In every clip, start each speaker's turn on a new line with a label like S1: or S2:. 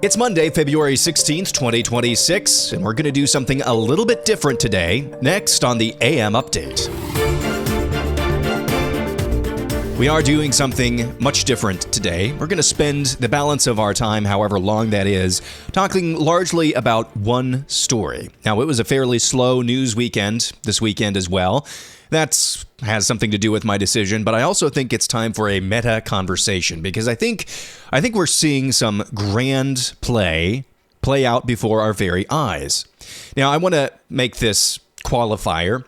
S1: It's Monday, February 16th, 2026, and we're going to do something a little bit different today, next on the AM Update. We are doing something much different today. We're going to spend the balance of our time, however long that is, talking largely about one story. Now, it was a fairly slow news weekend this weekend as well. That has something to do with my decision, but I also think it's time for a meta conversation because I think we're seeing some grand play out before our very eyes. Now, I want to make this qualifier.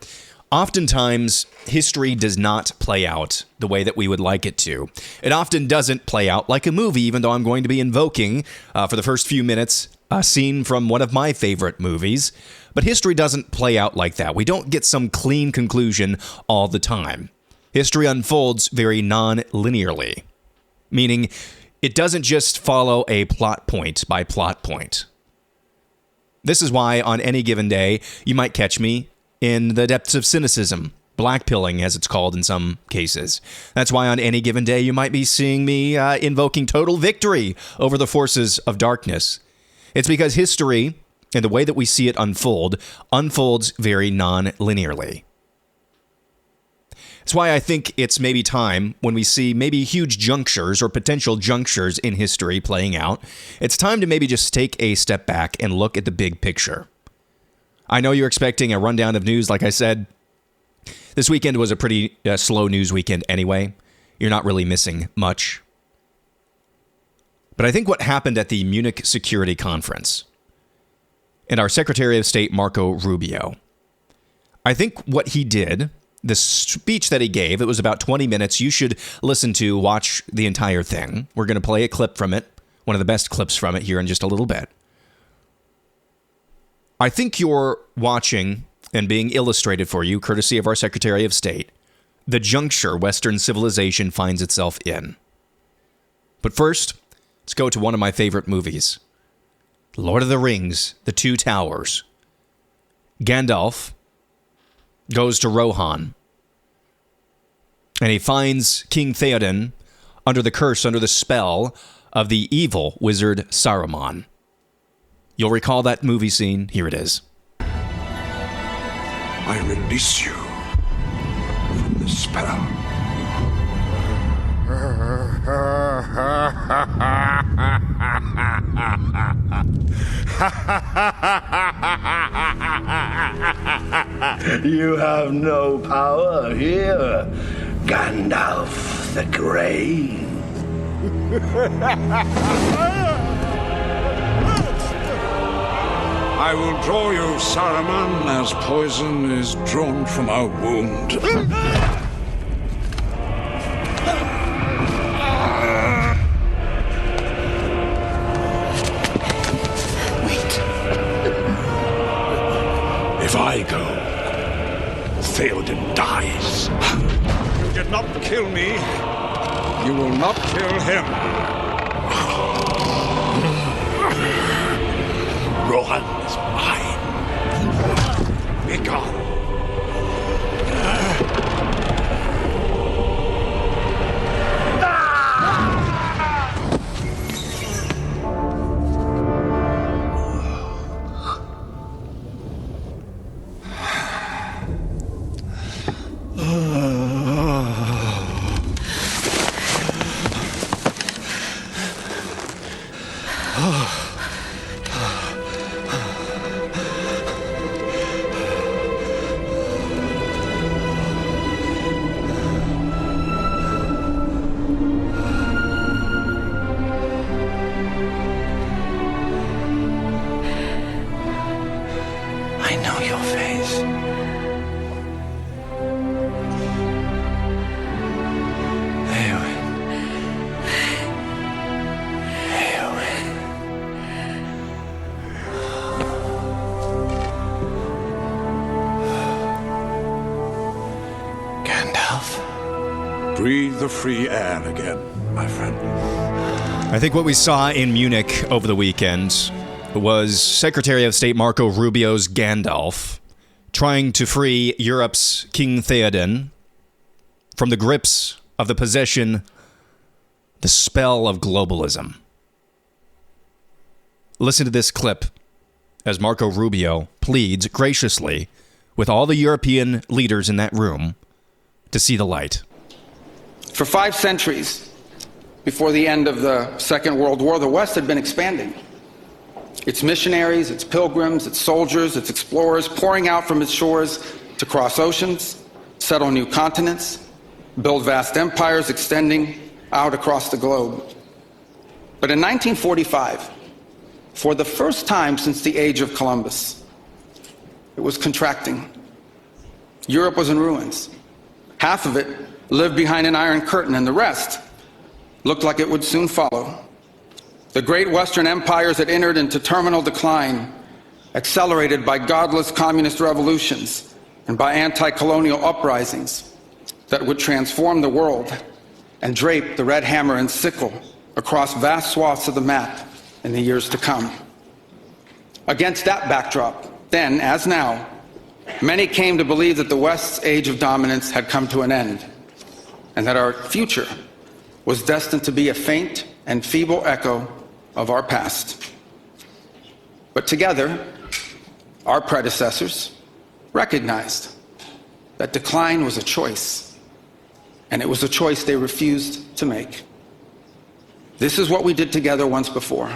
S1: Oftentimes, history does not play out the way that we would like it to. It often doesn't play out like a movie, even though I'm going to be invoking, for the first few minutes, a scene from one of my favorite movies. But history doesn't play out like that. We don't get some clean conclusion all the time. History unfolds very non-linearly, meaning it doesn't just follow a plot point by plot point. This is why on any given day, you might catch me in the depths of cynicism, blackpilling as it's called in some cases. That's why on any given day, you might be seeing me invoking total victory over the forces of darkness. It's because history, and the way that we see it unfolds very non-linearly. That's why I think it's maybe time, when we see maybe huge junctures or potential junctures in history playing out, it's time to maybe just take a step back and look at the big picture. I know you're expecting a rundown of news, like I said. This weekend was a pretty slow news weekend anyway. You're not really missing much. But I think what happened at the Munich Security Conference and our Secretary of State, Marco Rubio, I think what he did, the speech that he gave, it was about 20 minutes. You should watch the entire thing. We're going to play a clip from it, one of the best clips from it here in just a little bit. I think you're watching and being illustrated for you, courtesy of our Secretary of State, the juncture Western civilization finds itself in. But first, let's go to one of my favorite movies. Lord of the Rings, The Two Towers. Gandalf goes to Rohan, and he finds King Theoden under the spell of the evil wizard Saruman. You'll recall that movie scene. Here it is.
S2: I release you from the spell.
S3: You have no power here, Gandalf the Grey.
S2: I will draw you, Saruman, as poison is drawn from a wound. If I go, Theoden dies. You did not kill me. You will not kill him. Rohan is mine. Be gone.
S3: I know your face. Eowyn. Gandalf.
S2: Breathe the free air again, my friend.
S1: I think what we saw in Munich over the weekend was Secretary of State Marco Rubio's Gandalf trying to free Europe's King Theoden from the grips of the possession, the spell of globalism. Listen to this clip as Marco Rubio pleads graciously with all the European leaders in that room to see the light.
S4: For 5 centuries before the end of the Second World War, the West had been expanding. Its missionaries, its pilgrims, its soldiers, its explorers pouring out from its shores to cross oceans, settle new continents, build vast empires extending out across the globe. But in 1945, for the first time since the age of Columbus, it was contracting. Europe was in ruins. Half of it lived behind an iron curtain, and the rest looked like it would soon follow. The great Western empires had entered into terminal decline, accelerated by godless communist revolutions and by anti-colonial uprisings that would transform the world and drape the red hammer and sickle across vast swaths of the map in the years to come. Against that backdrop, then as now, many came to believe that the West's age of dominance had come to an end, and that our future was destined to be a faint and feeble echo of our past. But together, our predecessors recognized that decline was a choice, and it was a choice they refused to make. This is what we did together once before,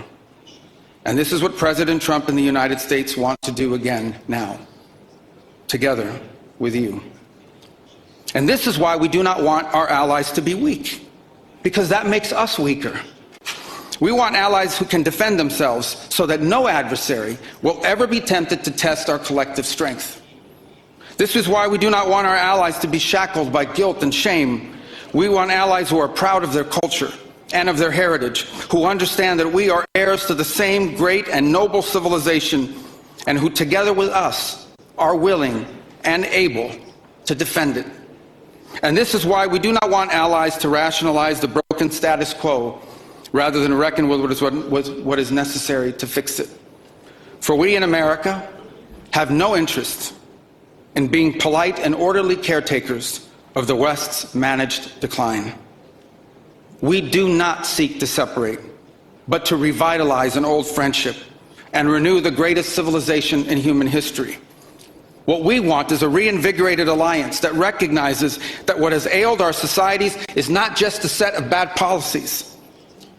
S4: and this is what President Trump and the United States want to do again now, together with you. And this is why we do not want our allies to be weak, because that makes us weaker. We want allies who can defend themselves so that no adversary will ever be tempted to test our collective strength. This is why we do not want our allies to be shackled by guilt and shame. We want allies who are proud of their culture and of their heritage, who understand that we are heirs to the same great and noble civilization, and who together with us are willing and able to defend it. And this is why we do not want allies to rationalize the broken status quo rather than reckon with what is necessary to fix it. For we in America have no interest in being polite and orderly caretakers of the West's managed decline. We do not seek to separate, but to revitalize an old friendship and renew the greatest civilization in human history. What we want is a reinvigorated alliance that recognizes that what has ailed our societies is not just a set of bad policies,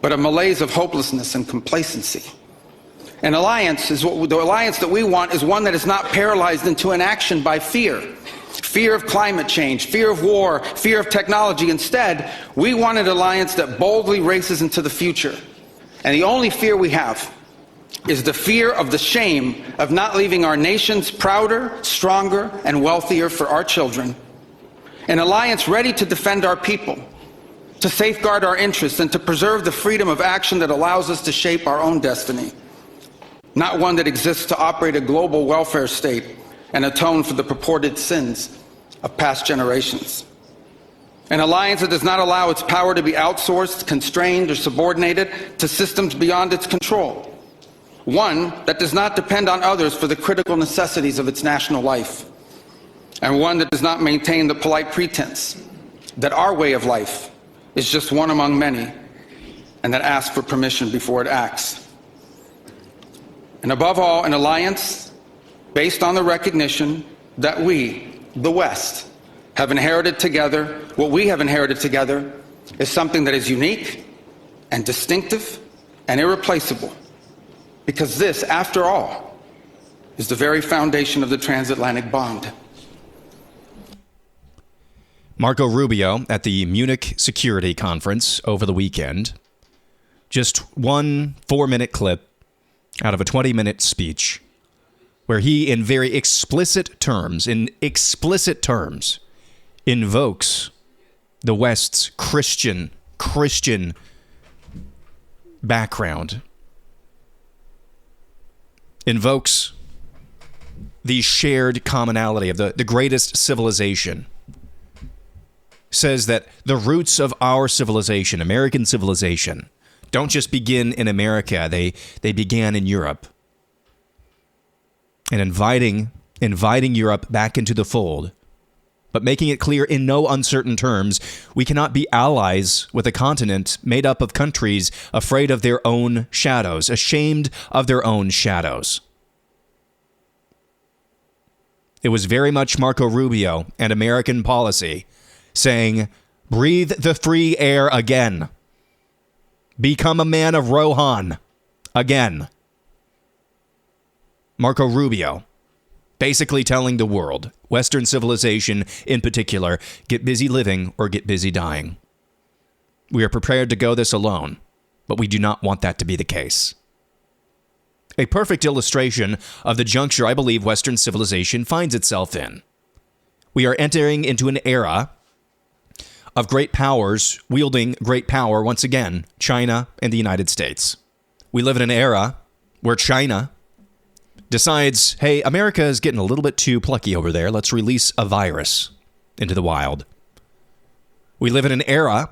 S4: but a malaise of hopelessness and complacency. The alliance that we want is one that is not paralyzed into inaction by fear. Fear of climate change, fear of war, fear of technology. Instead, we want an alliance that boldly races into the future. And the only fear we have is the fear of the shame of not leaving our nations prouder, stronger, and wealthier for our children. An alliance ready to defend our people, to safeguard our interests, and to preserve the freedom of action that allows us to shape our own destiny. Not one that exists to operate a global welfare state and atone for the purported sins of past generations. An alliance that does not allow its power to be outsourced, constrained, or subordinated to systems beyond its control. One that does not depend on others for the critical necessities of its national life. And one that does not maintain the polite pretense that our way of life is just one among many, and that asks for permission before it acts. And above all, an alliance based on the recognition that we, the West, have inherited together. What we have inherited together is something that is unique and distinctive and irreplaceable, because this, after all, is the very foundation of the transatlantic bond.
S1: Marco Rubio at the Munich Security Conference over the weekend. Just one 4-minute clip out of a 20-minute speech where he, in very explicit terms, invokes the West's Christian background, invokes the shared commonality of the greatest civilization, says that the roots of our civilization, American civilization, don't just begin in America, they began in Europe. And inviting Europe back into the fold, but making it clear in no uncertain terms, we cannot be allies with a continent made up of countries afraid of their own shadows, ashamed of their own shadows. It was very much Marco Rubio and American policy saying, breathe the free air again. Become a man of Rohan again. Marco Rubio basically telling the world, Western civilization in particular, get busy living or get busy dying. We are prepared to go this alone, but we do not want that to be the case. A perfect illustration of the juncture I believe Western civilization finds itself in. We are entering into an era of great powers wielding great power, once again, China and the United States. We live in an era where China decides, hey, America is getting a little bit too plucky over there. Let's release a virus into the wild. We live in an era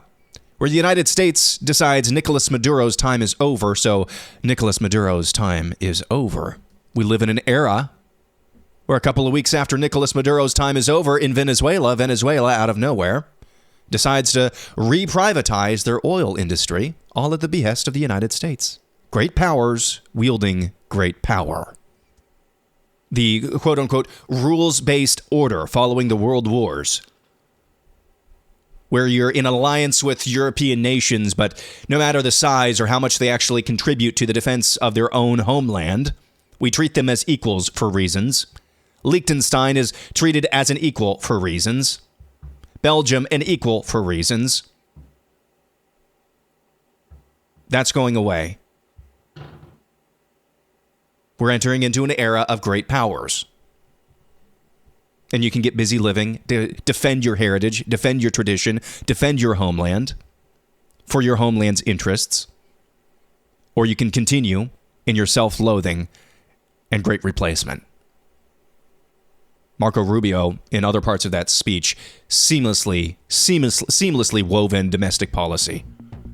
S1: where the United States decides Nicolas Maduro's time is over, so Nicolas Maduro's time is over. We live in an era where a couple of weeks after Nicolas Maduro's time is over in Venezuela, out of nowhere, decides to re-privatize their oil industry, all at the behest of the United States. Great powers wielding great power. The quote-unquote rules-based order following the world wars, where you're in alliance with European nations, but no matter the size or how much they actually contribute to the defense of their own homeland, we treat them as equals for reasons. Liechtenstein is treated as an equal for reasons. Belgium, an equal for reasons. That's going away. We're entering into an era of great powers. And you can get busy living, defend your heritage, defend your tradition, defend your homeland for your homeland's interests. Or you can continue in your self-loathing and great replacement. Marco Rubio, in other parts of that speech, seamlessly woven domestic policy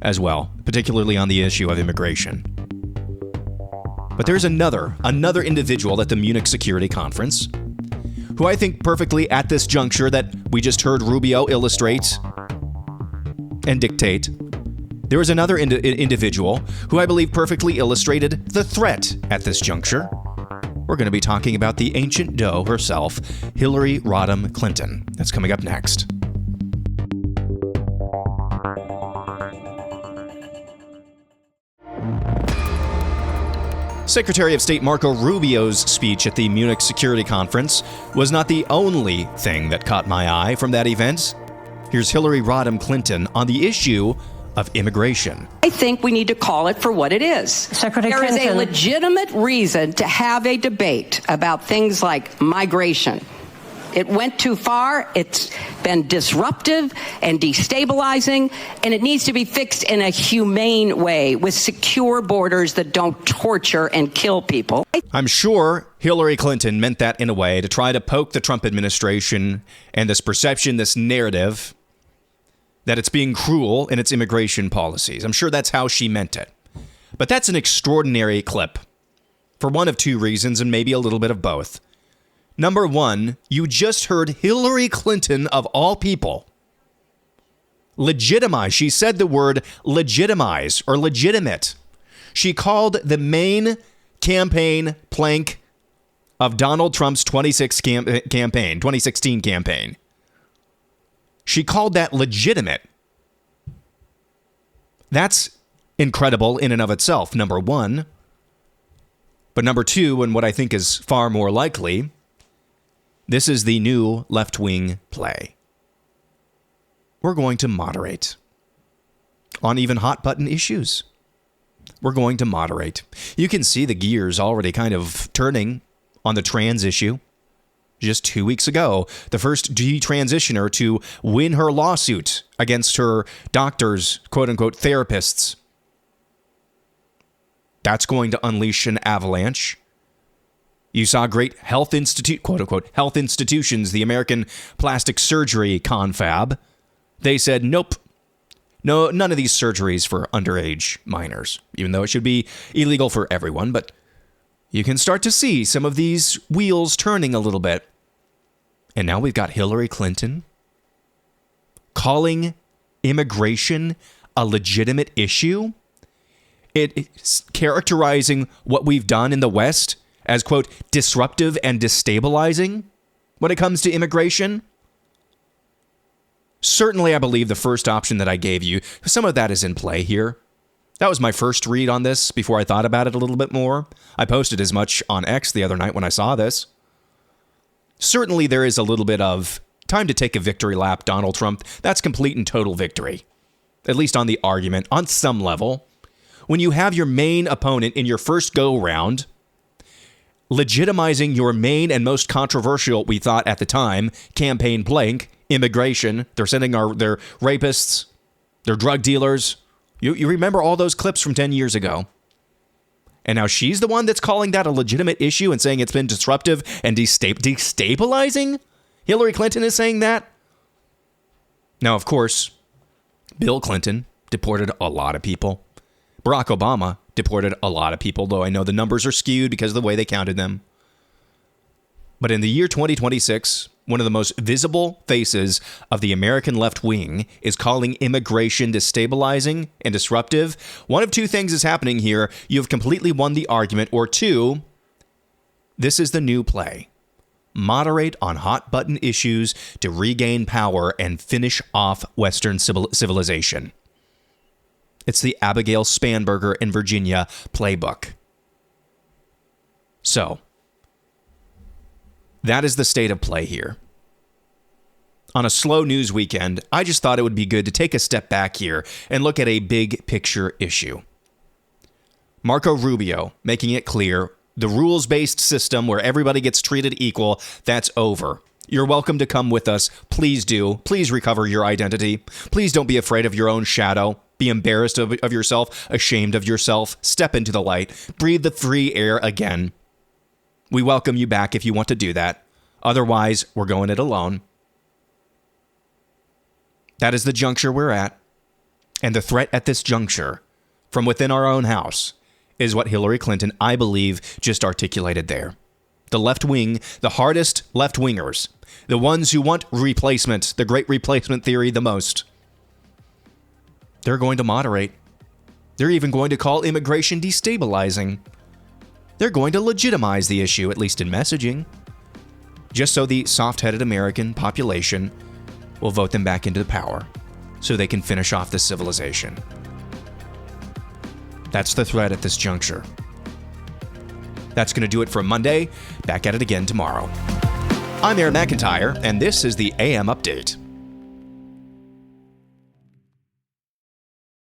S1: as well, particularly on the issue of immigration. But there's another individual at the Munich Security Conference who I think perfectly at this juncture that we just heard Rubio illustrate and dictate. There is another individual who I believe perfectly illustrated the threat at this juncture. We're going to be talking about the ancient doe herself, Hillary Rodham Clinton. That's coming up next. Secretary of State Marco Rubio's speech at the Munich Security Conference was not the only thing that caught my eye from that event. Here's Hillary Rodham Clinton on the issue of immigration.
S5: I think we need to call it for what it is.
S6: Secretary
S5: There is
S6: Clinton.
S5: a legitimate reason to have a debate about things like migration. It went too far, it's been disruptive and destabilizing, and it needs to be fixed in a humane way with secure borders that don't torture and kill people.
S1: I'm sure Hillary Clinton meant that in a way to try to poke the Trump administration and this perception, this narrative, that it's being cruel in its immigration policies. I'm sure that's how she meant it. But that's an extraordinary clip for one of two reasons, and maybe a little bit of both. Number one, you just heard Hillary Clinton, of all people, legitimize. She said the word legitimize or legitimate. She called the main campaign plank of Donald Trump's 2016 campaign. She called that legitimate. That's incredible in and of itself, number one. But number two, and what I think is far more likely, this is the new left-wing play. We're going to moderate on even hot-button issues. We're going to moderate. You can see the gears already kind of turning on the trans issue. Just 2 weeks ago, the first detransitioner to win her lawsuit against her doctors, quote-unquote, therapists. That's going to unleash an avalanche. You saw great quote-unquote, health institutions, the American Plastic Surgery Confab. They said, nope, no, none of these surgeries for underage minors, even though it should be illegal for everyone. But you can start to see some of these wheels turning a little bit And now we've got Hillary Clinton calling immigration a legitimate issue. It's characterizing what we've done in the West as, quote, disruptive and destabilizing when it comes to immigration. Certainly, I believe the first option that I gave you, some of that is in play here. That was my first read on this before I thought about it a little bit more. I posted as much on X the other night when I saw this. Certainly, there is a little bit of time to take a victory lap, Donald Trump. That's complete and total victory, at least on the argument, on some level. When you have your main opponent in your first go-round legitimizing your main and most controversial, we thought at the time, campaign plank, immigration. They're sending their rapists, their drug dealers. You remember all those clips from 10 years ago. And now she's the one that's calling that a legitimate issue and saying it's been disruptive and destabilizing? Hillary Clinton is saying that? Now, of course, Bill Clinton deported a lot of people. Barack Obama deported a lot of people, though I know the numbers are skewed because of the way they counted them. But in the year 2026, one of the most visible faces of the American left wing is calling immigration destabilizing and disruptive. One of two things is happening here. You have completely won the argument. Or two, this is the new play. Moderate on hot button issues to regain power and finish off Western civilization. It's the Abigail Spanberger in Virginia playbook. So, that is the state of play here. On a slow news weekend, I just thought it would be good to take a step back here and look at a big picture issue. Marco Rubio making it clear the rules-based system where everybody gets treated equal, that's over. You're welcome to come with us. Please do. Please recover your identity. Please don't be afraid of your own shadow. Be embarrassed of yourself, ashamed of yourself. Step into the light. Breathe the free air again. We welcome you back if you want to do that. Otherwise, we're going it alone. That is the juncture we're at. And the threat at this juncture, from within our own house, is what Hillary Clinton, I believe, just articulated there. The left wing, the hardest left-wingers, the ones who want replacement, the great replacement theory the most, they're going to moderate. They're even going to call immigration destabilizing. They're going to legitimize the issue, at least in messaging, just so the soft-headed American population will vote them back into power so they can finish off this civilization. That's the threat at this juncture. That's going to do it for Monday. Back at it again tomorrow. I'm Aaron McIntire, and this is the AM Update.